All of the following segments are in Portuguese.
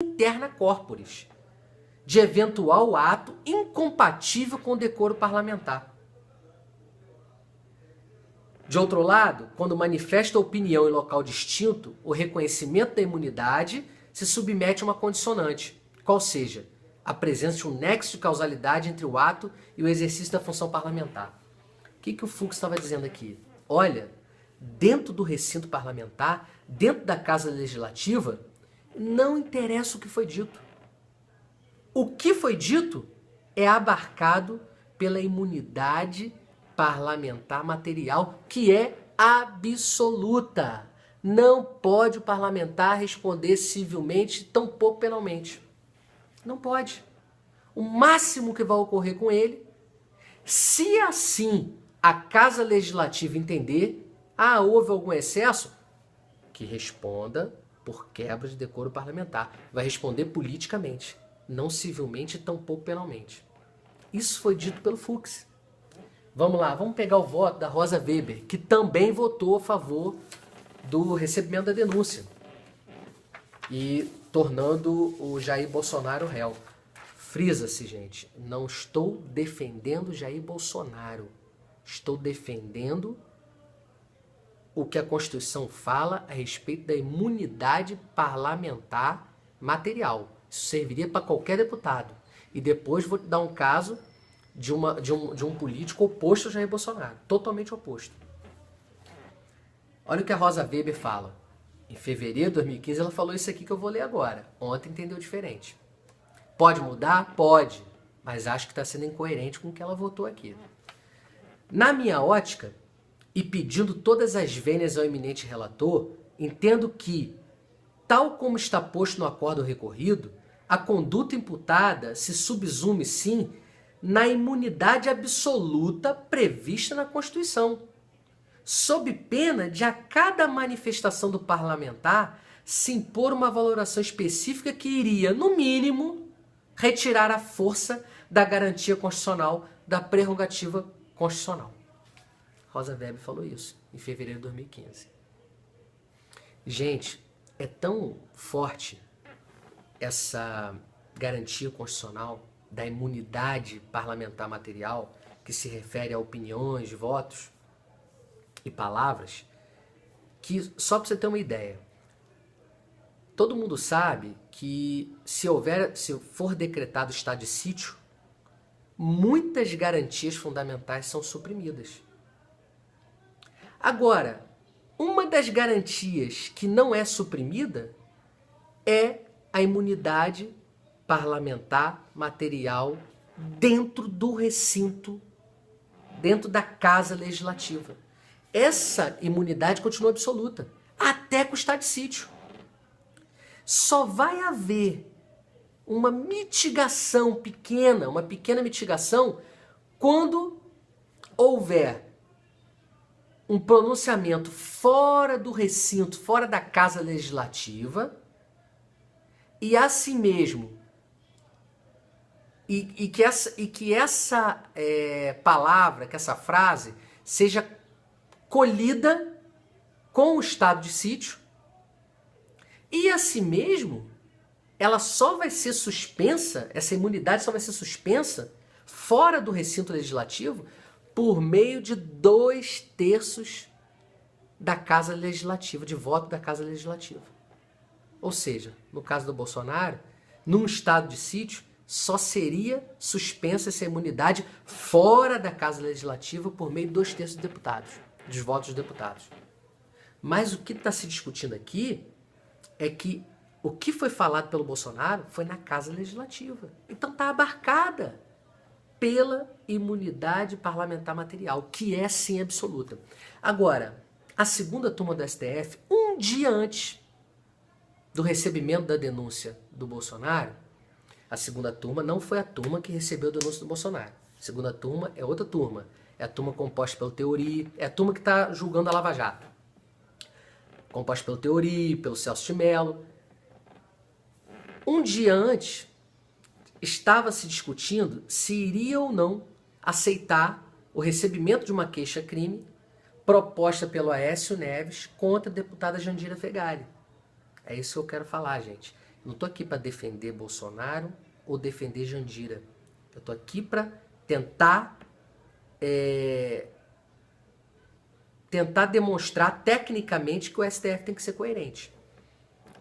interna corporis, de eventual ato incompatível com o decoro parlamentar. De outro lado, quando manifesta opinião em local distinto, o reconhecimento da imunidade se submete a uma condicionante, qual seja, a presença de um nexo de causalidade entre o ato e o exercício da função parlamentar. O que o Fux estava dizendo aqui? Olha, dentro do recinto parlamentar, dentro da Casa Legislativa, não interessa o que foi dito. O que foi dito é abarcado pela imunidade parlamentar material, que é absoluta. Não pode o parlamentar responder civilmente, tampouco penalmente. Não pode. O máximo que vai ocorrer com ele, se assim a Casa Legislativa entender, houve algum excesso, que responda por quebra de decoro parlamentar. Vai responder politicamente, não civilmente e tampouco penalmente. Isso foi dito pelo Fux. Vamos lá, vamos pegar o voto da Rosa Weber, que também votou a favor do recebimento da denúncia e tornando o Jair Bolsonaro réu. Frisa-se, gente, não estou defendendo Jair Bolsonaro, estou defendendo o que a Constituição fala a respeito da imunidade parlamentar material. Isso serviria para qualquer deputado. E depois vou te dar um caso de um político oposto ao Jair Bolsonaro, totalmente oposto. Olha o que a Rosa Weber fala. Em fevereiro de 2015 ela falou isso aqui que eu vou ler agora. Ontem entendeu diferente. Pode mudar? Pode. Mas acho que está sendo incoerente com o que ela votou aqui. Na minha ótica, e pedindo todas as vênias ao eminente relator, entendo que, tal como está posto no acordo recorrido, a conduta imputada se subsume, sim, na imunidade absoluta prevista na Constituição, sob pena de a cada manifestação do parlamentar se impor uma valoração específica que iria, no mínimo, retirar a força da garantia constitucional, da prerrogativa constitucional. Rosa Weber falou isso em fevereiro de 2015. Gente, é tão forte essa garantia constitucional da imunidade parlamentar material, que se refere a opiniões, votos e palavras, que só para você ter uma ideia, todo mundo sabe que se for decretado estado de sítio, muitas garantias fundamentais são suprimidas. Agora, uma das garantias que não é suprimida é a imunidade parlamentar material dentro do recinto, dentro da Casa Legislativa. Essa imunidade continua absoluta, até com o estado de sítio. Só vai haver uma mitigação pequena, uma pequena mitigação, quando houver um pronunciamento fora do recinto, fora da Casa Legislativa, e assim mesmo, e que essa palavra, que essa frase, seja colhida com o estado de sítio, e assim mesmo, ela só vai ser suspensa, essa imunidade só vai ser suspensa fora do recinto legislativo por meio de 2/3 da Casa Legislativa, de voto da Casa Legislativa. Ou seja, no caso do Bolsonaro, num estado de sítio, só seria suspensa essa imunidade fora da Casa Legislativa por meio de 2/3 dos deputados, dos votos dos deputados. Mas o que está se discutindo aqui é que o que foi falado pelo Bolsonaro foi na Casa Legislativa. Então está abarcada pela imunidade parlamentar material, que é sim absoluta. Agora, a segunda turma do STF, um dia antes do recebimento da denúncia do Bolsonaro, a segunda turma não foi a turma que recebeu a denúncia do Bolsonaro. A segunda turma é outra turma. É a turma composta pelo Teori, é a turma que está julgando a Lava Jato. Composta pelo Teori, pelo Celso de Mello. Um dia antes, estava se discutindo se iria ou não aceitar o recebimento de uma queixa-crime proposta pelo Aécio Neves contra a deputada Jandira Fegali. É isso que eu quero falar, gente. Não estou aqui para defender Bolsonaro ou defender Jandira. Eu estou aqui para tentar demonstrar tecnicamente que o STF tem que ser coerente.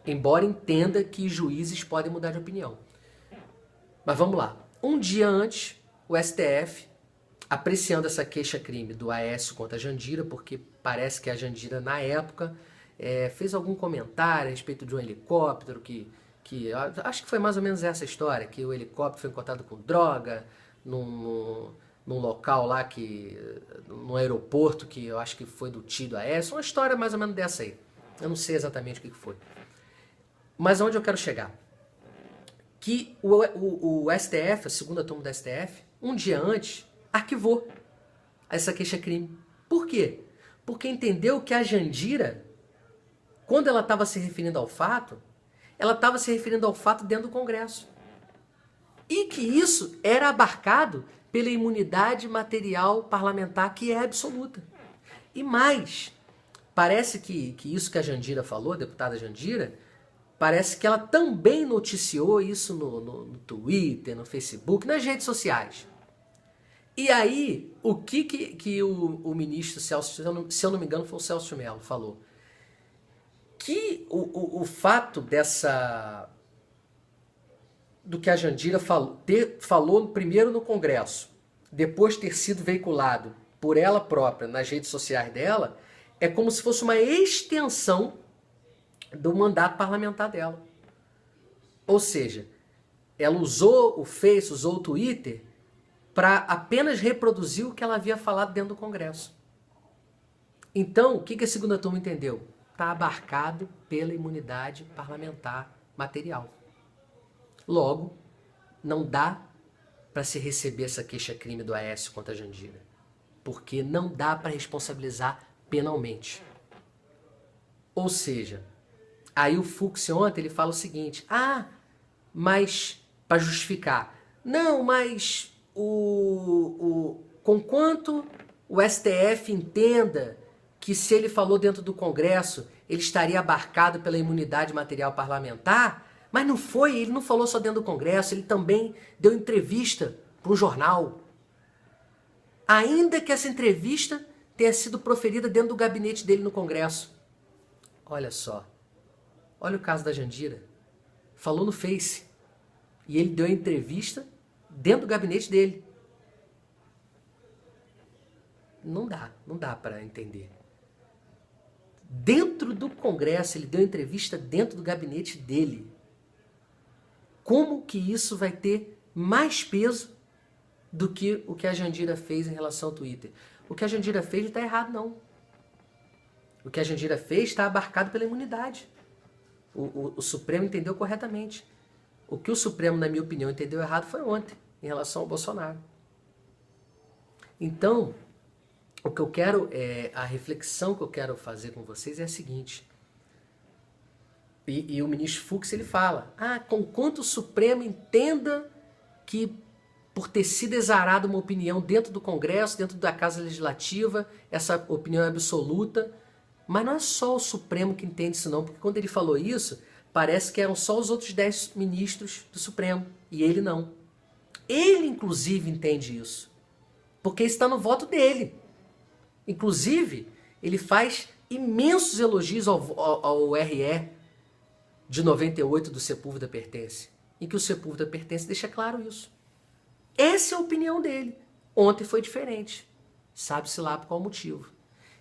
Embora entenda que juízes podem mudar de opinião. Mas vamos lá. Um dia antes, o STF, apreciando essa queixa-crime do Aécio contra a Jandira, porque parece que a Jandira, na época, fez algum comentário a respeito de um helicóptero que acho que foi mais ou menos essa história, que o helicóptero foi encontrado com droga num local lá, no aeroporto, que eu acho que foi do tio do Aécio. Uma história mais ou menos dessa aí. Eu não sei exatamente o que foi. Mas onde eu quero chegar? Que o STF, a segunda turma do STF, um dia antes, arquivou essa queixa-crime. Por quê? Porque entendeu que a Jandira, quando ela estava se referindo ao fato, ela estava se referindo ao fato dentro do Congresso. E que isso era abarcado pela imunidade material parlamentar, que é absoluta. E mais, parece que isso que a Jandira falou, a deputada Jandira, parece que ela também noticiou isso no Twitter, no Facebook, nas redes sociais. E aí, o que o ministro Celso, se eu não me engano, foi o Celso de Mello, falou? Que o fato do que a Jandira falou primeiro no Congresso, depois ter sido veiculado por ela própria nas redes sociais dela, é como se fosse uma extensão do mandato parlamentar dela. Ou seja, ela usou o Face, usou o Twitter para apenas reproduzir o que ela havia falado dentro do Congresso. Então, o que a segunda turma entendeu? Está abarcado pela imunidade parlamentar material. Logo, não dá para se receber essa queixa-crime do Aécio contra a Jandira, porque não dá para responsabilizar penalmente. Ou seja, aí o Fux ontem ele fala o seguinte: mas para justificar, não, mas conquanto o STF entenda que se ele falou dentro do Congresso, ele estaria abarcado pela imunidade material parlamentar, mas não foi, ele não falou só dentro do Congresso, ele também deu entrevista para um jornal. Ainda que essa entrevista tenha sido proferida dentro do gabinete dele no Congresso. Olha só, olha o caso da Jandira. Falou no Face e ele deu a entrevista dentro do gabinete dele. Não dá para entender. Dentro do Congresso, ele deu entrevista dentro do gabinete dele. Como que isso vai ter mais peso do que o que a Jandira fez em relação ao Twitter? O que a Jandira fez não está errado, não. O que a Jandira fez está abarcado pela imunidade. O Supremo entendeu corretamente. O que o Supremo, na minha opinião, entendeu errado foi ontem, em relação ao Bolsonaro. Então, o que eu quero, a reflexão que eu quero fazer com vocês é a seguinte. E o ministro Fux ele fala, conquanto o Supremo entenda que por ter sido exarada uma opinião dentro do Congresso, dentro da Casa Legislativa, essa opinião é absoluta. Mas não é só o Supremo que entende isso não, porque quando ele falou isso, parece que eram só os outros 10 ministros do Supremo, e ele não. Ele, inclusive, entende isso, porque está no voto dele. Inclusive, ele faz imensos elogios ao RE de 98 do Sepúlveda Pertence, em que o Sepúlveda Pertence deixa claro isso. Essa é a opinião dele. Ontem foi diferente. Sabe-se lá por qual motivo.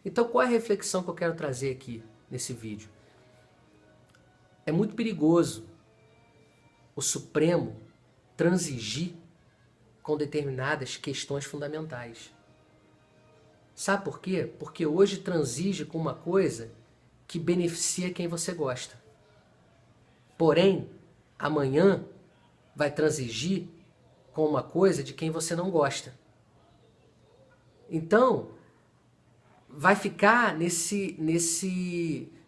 Então, qual é a reflexão que eu quero trazer aqui nesse vídeo? É muito perigoso o Supremo transigir com determinadas questões fundamentais. Sabe por quê? Porque hoje transige com uma coisa que beneficia quem você gosta. Porém, amanhã vai transigir com uma coisa de quem você não gosta. Então, vai ficar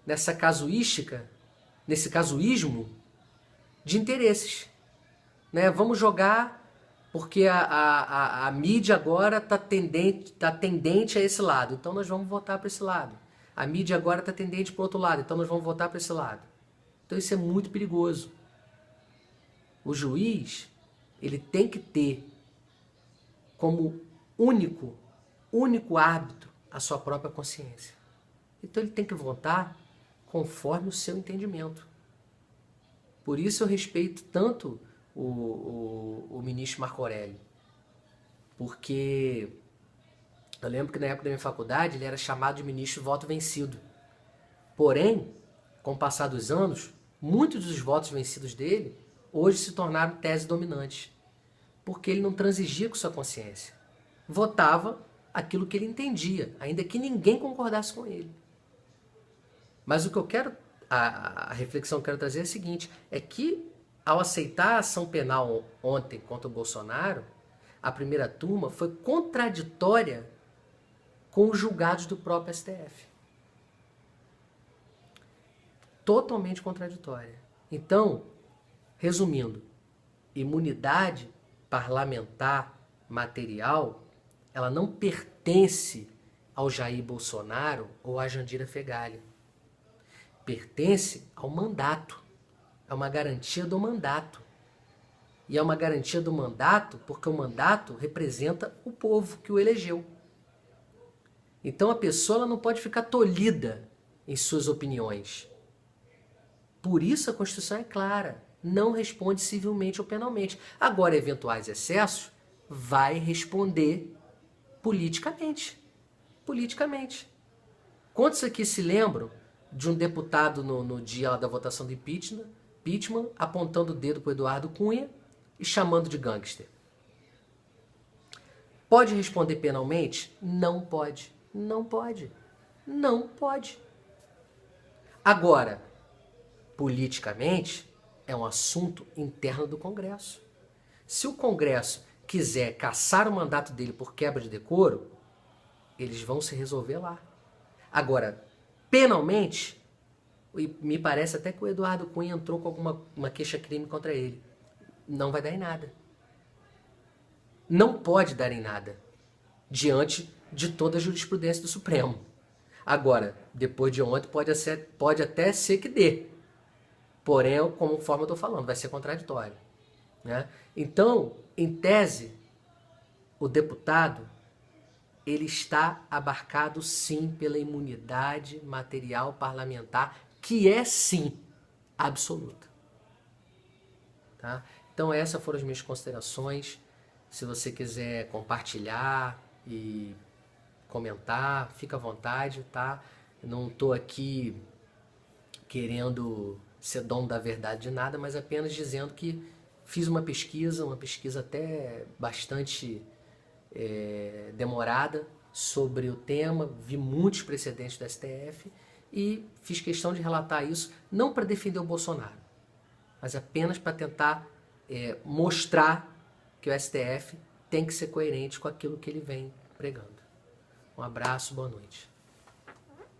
nessa casuística, nesse casuísmo de interesses. Né? Vamos jogar porque a mídia agora está tendente a esse lado, então nós vamos votar para esse lado. A mídia agora está tendente para o outro lado, então nós vamos votar para esse lado. Então isso é muito perigoso. O juiz, ele tem que ter como único árbitro a sua própria consciência. Então ele tem que votar conforme o seu entendimento. Por isso eu respeito tanto o ministro Marco Aurélio. Porque eu lembro que na época da minha faculdade ele era chamado de ministro voto vencido. Porém, com o passar dos anos, muitos dos votos vencidos dele hoje se tornaram tese dominante. Porque ele não transigia com sua consciência. Votava aquilo que ele entendia, ainda que ninguém concordasse com ele. Mas o que eu quero, a reflexão que eu quero trazer é a seguinte, é que ao aceitar a ação penal ontem contra o Bolsonaro, a primeira turma foi contraditória com os julgados do próprio STF. Totalmente contraditória. Então, resumindo, imunidade parlamentar material, ela não pertence ao Jair Bolsonaro ou à Jandira Fegali. Pertence ao mandato. É uma garantia do mandato. E é uma garantia do mandato porque o mandato representa o povo que o elegeu. Então a pessoa ela não pode ficar tolhida em suas opiniões. Por isso a Constituição é clara. Não responde civilmente ou penalmente. Agora, eventuais excessos, vai responder politicamente. Politicamente. Quantos aqui se lembram de um deputado no dia da votação do impeachment, apontando o dedo para o Eduardo Cunha e chamando de gangster? Pode responder penalmente? Não pode. Não pode. Não pode. Agora, politicamente, é um assunto interno do Congresso. Se o Congresso quiser caçar o mandato dele por quebra de decoro, eles vão se resolver lá. Agora, penalmente, me parece até que o Eduardo Cunha entrou com uma queixa-crime contra ele. Não vai dar em nada. Não pode dar em nada diante de toda a jurisprudência do Supremo. Agora, depois de ontem, pode até ser que dê. Porém, conforme eu estou falando, vai ser contraditório. Né? Então, em tese, o deputado ele está abarcado sim pela imunidade material parlamentar, que é sim absoluta. Tá? Então essas foram as minhas considerações. Se você quiser compartilhar e comentar, fica à vontade, tá? Eu não estou aqui querendo ser dono da verdade de nada, mas apenas dizendo que fiz uma pesquisa até bastante demorada sobre o tema, vi muitos precedentes do STF e fiz questão de relatar isso, não para defender o Bolsonaro, mas apenas para tentar mostrar que o STF tem que ser coerente com aquilo que ele vem pregando. Um abraço, boa noite.